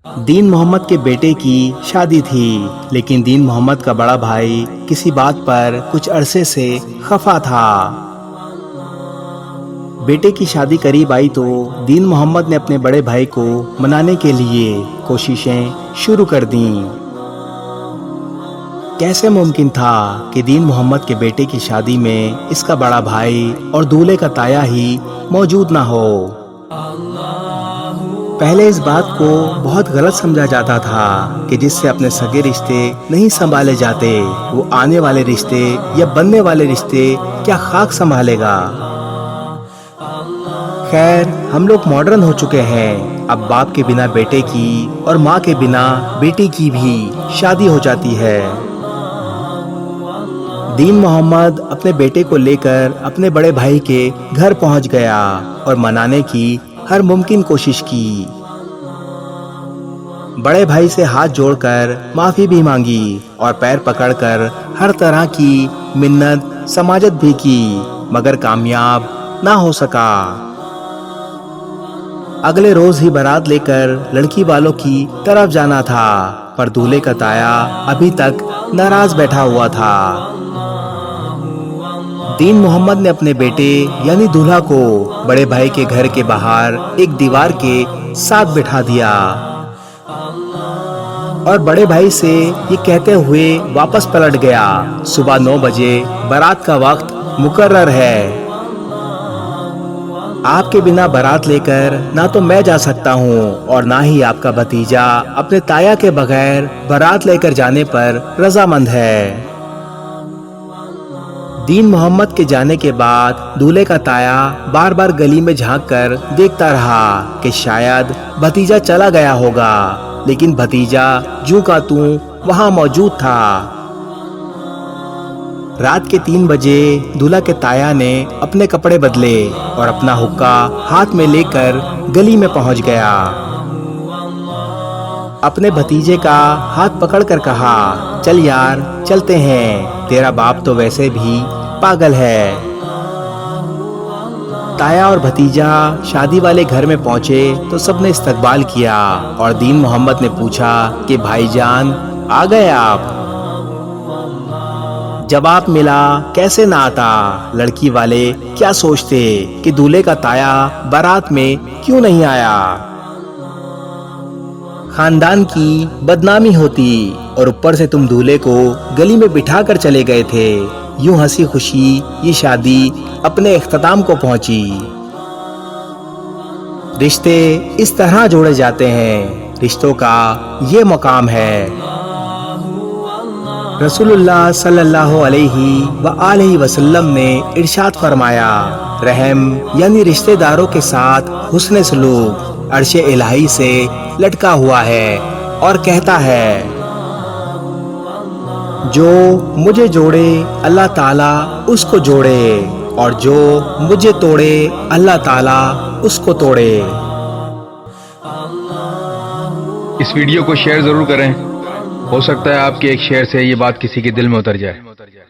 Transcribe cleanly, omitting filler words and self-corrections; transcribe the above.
दीन मोहम्मद के बेटे की शादी थी, लेकिन दीन मोहम्मद का बड़ा भाई किसी बात पर कुछ अरसे से खफा था। बेटे की शादी करीब आई तो दीन मोहम्मद ने अपने बड़े भाई को मनाने के लिए कोशिशें शुरू कर दीं। कैसे मुमकिन था कि दीन मोहम्मद के बेटे की शादी में इसका बड़ा भाई और दूल्हे का ताया ही मौजूद ना हो। पहले इस बात को बहुत गलत समझा जाता था कि जिससे अपने सगे रिश्ते नहीं संभाले जाते, वो आने वाले रिश्ते या बनने वाले रिश्ते क्या खाक संभालेगा। खैर, हम लोग मॉडर्न हो चुके हैं। अब बाप के बिना बेटे की और माँ के बिना बेटी की भी शादी हो जाती है। दीन मोहम्मद अपने बेटे को लेकर अपने बड़े भाई के घर पहुंच गया और मनाने की हर मुमकिन कोशिश की। बड़े भाई से हाथ जोड़कर माफी भी मांगी और पैर पकड़कर हर तरह की मिन्नत समाजत भी की, मगर कामयाब ना हो सका। अगले रोज ही बारात लेकर लड़की वालों की तरफ जाना था, पर दूल्हे का ताया अभी तक नाराज बैठा हुआ था। दीन मोहम्मद ने अपने बेटे यानी दूल्हा को बड़े भाई के घर के बाहर एक दीवार के साथ बिठा दिया और बड़े भाई से ये कहते हुए वापस पलट गया, सुबह 9 बजे बारात का वक्त मुकर्रर है। आपके बिना बारात लेकर ना तो मैं जा सकता हूँ और ना ही आपका भतीजा अपने ताया के बगैर बारात लेकर जाने पर रजामंद है। दीन मोहम्मद के जाने के बाद दूल्हे का ताया बार बार गली में झांक कर देखता रहा कि शायद भतीजा चला गया होगा, लेकिन भतीजा जूं का तूं वहां मौजूद था। रात के 3 बजे दूल्हा के ताया ने अपने कपड़े बदले और अपना हुक्का हाथ में लेकर गली में पहुंच गया। अपने भतीजे का हाथ पकड़कर कहा, चल यार चलते हैं, तेरा बाप तो वैसे भी पागल है। ताया और भतीजा शादी वाले घर में पहुंचे तो सबने इस्तकबाल किया और दीन मोहम्मद ने पूछा कि भाईजान आ गए आप? जवाब मिला, कैसे ना आता, लड़की वाले क्या सोचते कि दूल्हे का ताया बारात में क्यों नहीं आया। खानदान की बदनामी होती और ऊपर से तुम दूल्हे को गली में बिठा कर चले गए थे। यूं हंसी खुशी ये शादी अपने इख्तिताम को पहुंची। रिश्ते इस तरह जोड़े जाते हैं, रिश्तों का ये मुकाम है। रसूलुल्लाह सल्लल्लाहु अलैहि वसल्लम ने इरशाद फरमाया, रहम यानी रिश्तेदारों के साथ हुस्न सलूक अर्शे इलाही से लटका हुआ है और कहता है, जो मुझे जोड़े अल्लाह ताला उसको जोड़े और जो मुझे तोड़े अल्लाह ताला उसको तोड़े। इस वीडियो को शेयर जरूर करें, हो सकता है आपके एक शेयर से ये बात किसी के दिल में उतर जाए।